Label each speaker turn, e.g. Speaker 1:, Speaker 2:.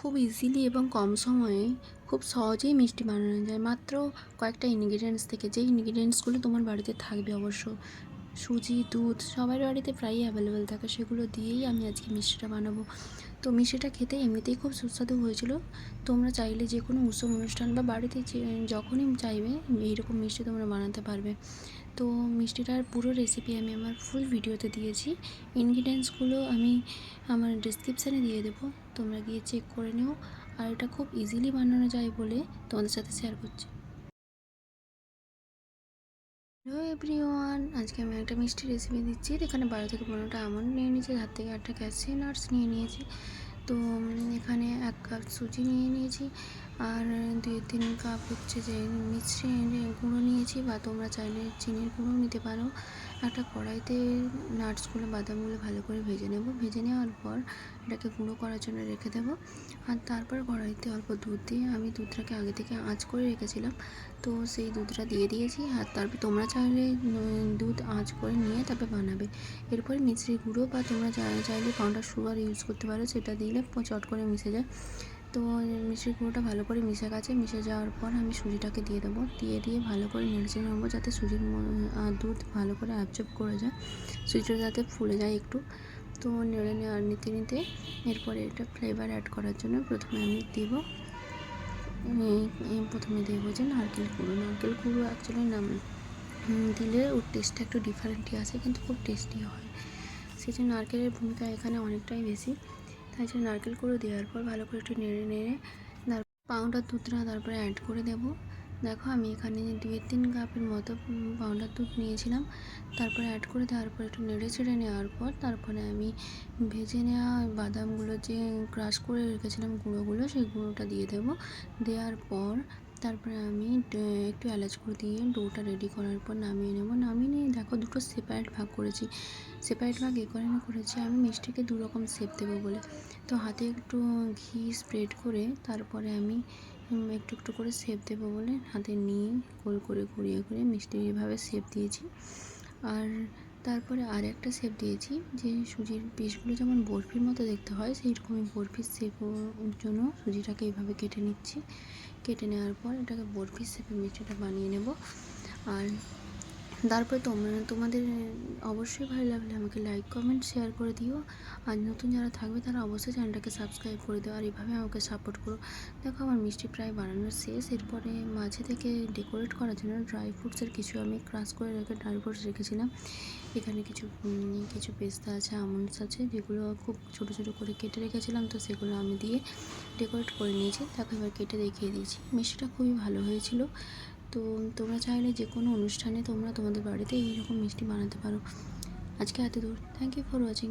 Speaker 1: খুব ইজিলি এবং কম সময়ে খুব সহজেই মিষ্টি বানানো যায় মাত্র কয়েকটা ইনগ্রিডিয়েন্টস থেকে। যেই ইনগ্রিডিয়েন্টসগুলো তোমার বাড়িতে থাকবে অবশ্য, সুজি, দুধ সবার বাড়িতে প্রায়ই অ্যাভেলেবেল থাকে, সেগুলো দিয়েই আমি আজকে মিষ্টিটা বানাবো। তো মিষ্টিটা খেতে এমনিতেই খুব সুস্বাদু হয়েছিল। তোমরা চাইলে যে কোনো উৎসব অনুষ্ঠান বা বাড়িতে যখনই চাইবে এইরকম মিষ্টি তোমরা বানাতে পারবে। তো মিষ্টিটার পুরো রেসিপি আমি আমার ফুল ভিডিওতে দিয়েছি। ইনগ্রিডিয়েন্টসগুলো আমি আমার ডেসক্রিপশানে দিয়ে দেবো, তোমরা গিয়ে চেক করে নিও। আর এটা খুব ইজিলি বানানো যায় বলে তোমাদের সাথে শেয়ার করছি। হ্যালো এভরিওয়ান, আজকে আমি একটা মিষ্টি রেসিপি দিচ্ছি। এখানে 12 থেকে 15টা আমন্ড নিয়ে নিয়েছি, হাত থেকে 8টা ক্যাশিউ নাটস নিয়ে নিয়েছি। তো এখানে 1 কাপ সুজি নিয়ে নিয়েছি, আর 2-3 কাপ হচ্ছে যে মিষ্টির গুঁড়ো নিয়েছি, বা তোমরা চাইলে চিনির গুঁড়ো নিতে পারো। একটা কড়াইতে নাটসগুলো, বাদামগুলো ভালো করে ভেজে নেব। ভেজে নেওয়ার পর এটাকে গুঁড়ো করার জন্য রেখে দেবো। আর তারপর কড়াইতে অল্প দুধ দিয়ে, আমি দুধটাকে আগে থেকে আঁচ করে রেখেছিলাম, তো সেই দুধটা দিয়ে দিয়েছি। আর তারপর তোমরা চাইলে দুধ আঁচ করে নিয়ে তারপর বানাবে। এরপরে মিষ্টির গুঁড়ো বা তোমরা চাইলে পাউডার সুগার ইউজ করতে পারো, সেটা দিলে চট করে মিশে যায়। তো মিষ্টির গুঁড়োটা ভালো করে মিশে গেছে। মিশে যাওয়ার পর আমি সুজিটাকে দিয়ে দেবো, দিয়ে ভালো করে নেড়ে নেবো, যাতে সুজির আর দুধ ভালো করে অ্যাবজর্ব করে যায়, সুজিটা যাতে ফুলে যায় একটু। তো নেড়ে নিতে এরপরে এটা ফ্লেভার অ্যাড করার জন্য প্রথমে দেবো যে নারকেল গুঁড়ো অ্যাকচুয়ালি দিলে ওর টেস্টটা একটু ডিফারেন্টই আসে, কিন্তু খুব টেস্টি হয়। সেই জন্য নারকেলের ভূমিকা এখানে অনেকটাই বেশি। তাই জন্য নারকেল গুঁড়ো দেওয়ার পর ভালো করে একটু নেড়ে পাউডার দুধটা তারপরে অ্যাড করে দেবো। দেখো আমি এখানে 2-3 কাপের মতো পাউডার দুধ নিয়েছিলাম। তারপরে অ্যাড করে দেওয়ার পর একটু নেড়ে চেড়ে নেওয়ার পর তারপরে আমি ভেজে নেওয়া বাদামগুলো যে ক্রাশ করে রেখেছিলাম গুঁড়োগুলো, সেই গুঁড়োটা দিয়ে দেবো। দেওয়ার পর তারপরে আমি একটু এলাচ গুঁড়ো দিয়ে ডোটা রেডি করার পর নামিয়ে নেবো। নামিয়ে নিয়ে দেখো দুটো সেপারেট ভাগ করেছি। সেপারেট ভাগ করেছি আমি মিষ্টিকে 2 রকম শেপ দেবো বলে। তো হাতে একটু ঘি স্প্রেড করে তারপরে আমি একটু একটু করে শেপ দেবো বলে হাতে নিয়ে গোল করে ঘুরিয়ে মিষ্টির এভাবে শেপ দিয়েছি। আর তারপরে আর একটা শেপ দিয়েছি, যে সুজির পিসগুলো যেমন বরফির মতো দেখতে হয়, সেই রকমই বরফির শেপের জন্য সুজিটাকে এইভাবে কেটে নিচ্ছি। কেটে নেওয়ার পর এটাকে বরফির শেপে মিষ্টিটা বানিয়ে নেব। আর তারপরে তোমাদের অবশ্যই ভালো লাগলে আমাকে লাইক, কমেন্ট, শেয়ার করে দিও। আর নতুন যারা থাকবে তারা অবশ্যই চ্যানেলটাকে সাবস্ক্রাইব করে দিও, আর এইভাবে আমাকে সাপোর্ট করো। দেখো আমার মিষ্টি প্রায় বানানোর শেষ। এরপরে মাঝে থেকে ডেকোরেট করার জন্য ড্রাই ফ্রুটসের কিছু আমি ক্রাশ করে ড্রাই ফ্রুটস রেখেছিলাম। এখানে কিছু পেস্তা আছে, আমন্ডস আছে, যেগুলো খুব ছোটো ছোটো করে কেটে রেখেছিলাম, তো সেগুলো আমি দিয়ে ডেকোরেট করে নিয়েছি। তাকে এবার কেটে দেখিয়ে দিয়েছি। মিষ্টিটা খুবই ভালো হয়েছিল। তো তোমরা চাইলে যে কোনো অনুষ্ঠানে তোমাদের বাড়িতে এইরকম মিষ্টি বানাতে পারো। আজকে এত দূর। Thank you for watching.